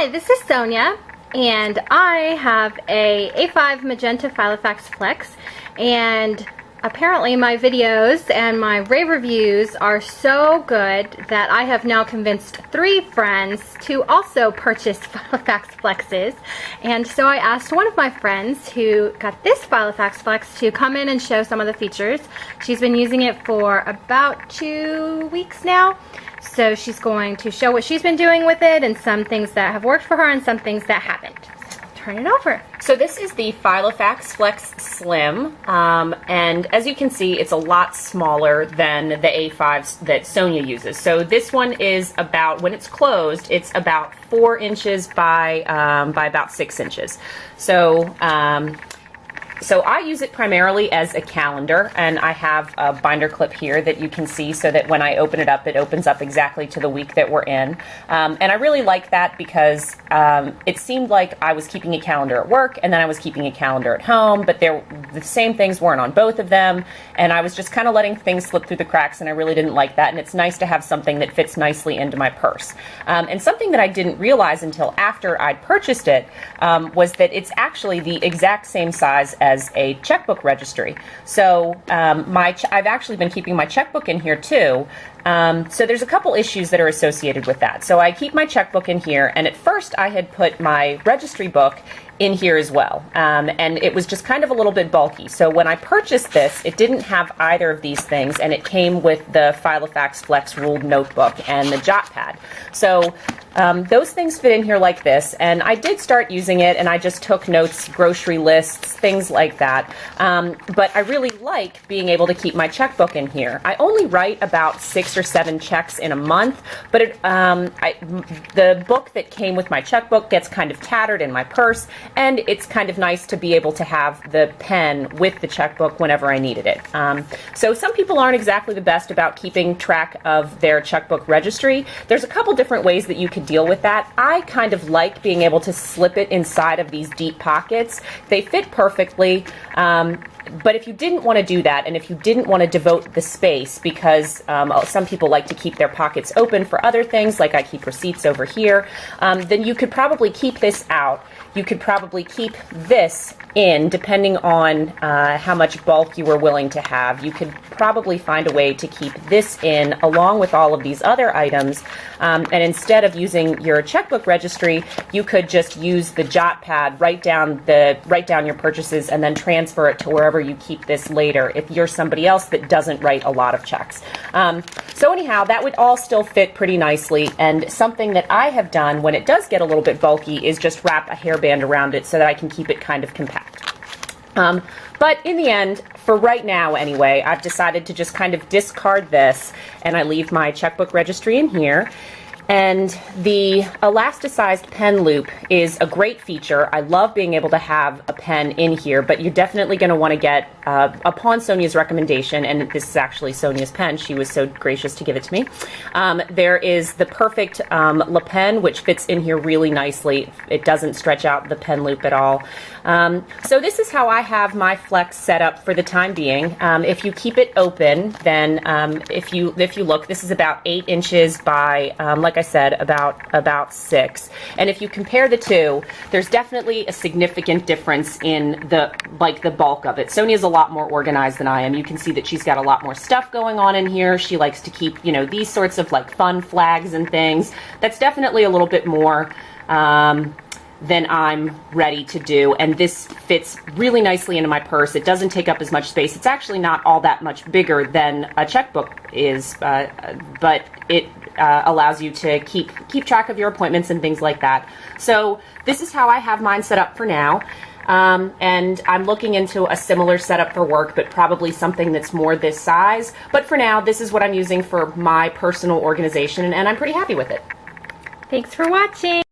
Hi, this is Sonia, and I have a A5 Magenta Filofax Flex, and apparently my videos and my rave reviews are so good that I have now convinced 3 friends to also purchase Filofax Flexes. And so I asked one of my friends who got this Filofax Flex to come in and show some of the features. She's been using it for about 2 weeks now. So she's going to show what she's been doing with it and some things that have worked for her and some things that haven't. So turn it over. So this is the Filofax Flex Slim, and as you can see, it's a lot smaller than the A5s that Sonia uses. So this one is about, when it's closed, it's about 4 inches by about 6 inches. So I use it primarily as a calendar, and I have a binder clip here that you can see so that when I open it up, it opens up exactly to the week that we're in. And I really like that because it seemed like I was keeping a calendar at work and then I was keeping a calendar at home, but the same things weren't on both of them, and I was just kind of letting things slip through the cracks, and I really didn't like that, and it's nice to have something that fits nicely into my purse. And something that I didn't realize until after I'd purchased it was that it's actually the exact same size as a checkbook registry. So I've actually been keeping my checkbook in here too. So there's a couple issues that are associated with that. So I keep my checkbook in here, and at first I had put my registry book in here as well, and it was just kind of a little bit bulky. So when I purchased this, it didn't have either of these things, and it came with the Filofax Flex ruled notebook and the jot pad. So those things fit in here like this, and I did start using it, and I just took notes, grocery lists, things like that. But I really like being able to keep my checkbook in here. I only write about 6 or 7 checks in a month, but the book that came with my checkbook gets kind of tattered in my purse, and it's kind of nice to be able to have the pen with the checkbook whenever I needed it. So some people aren't exactly the best about keeping track of their checkbook registry. There's a couple different ways that you could deal with that. I kind of like being able to slip it inside of these deep pockets. They fit perfectly. But if you didn't want to do that, and if you didn't want to devote the space, because some people like to keep their pockets open for other things, like I keep receipts over here, then you could probably keep this out. You could probably keep this in, depending on how much bulk you were willing to have. You could probably find a way to keep this in along with all of these other items, and instead of using your checkbook registry, you could just use the jot pad, write down your purchases, and then transfer it to wherever you keep this later if you're somebody else that doesn't write a lot of checks. So anyhow, that would all still fit pretty nicely, and something that I have done when it does get a little bit bulky is just wrap a hairband around it so that I can keep it kind of compact. But in the end, for right now anyway, I've decided to just kind of discard this, and I leave my checkbook registry in here. And the elasticized pen loop is a great feature. I love being able to have a pen in here, but you're definitely going to want to get, upon Sonia's recommendation, and this is actually Sonia's pen, she was so gracious to give it to me, there is the perfect Le Pen, which fits in here really nicely. It doesn't stretch out the pen loop at all. So this is how I have my Flex set up for the time being. If you keep it open, then if you look, this is about 8 inches by, like I said, about 6. And if you compare the two, there's definitely a significant difference in the bulk of it. Sonia's a lot more organized than I am. You can see that she's got a lot more stuff going on in here. She likes to keep, these sorts of like fun flags and things. That's definitely a little bit more than I'm ready to do, and this fits really nicely into my purse. It doesn't take up as much space. It's actually not all that much bigger than a checkbook is, but it allows you to keep track of your appointments and things like that. So this is how I have mine set up for now. And I'm looking into a similar setup for work, but probably something that's more this size. But for now, this is what I'm using for my personal organization, and I'm pretty happy with it. Thanks for watching.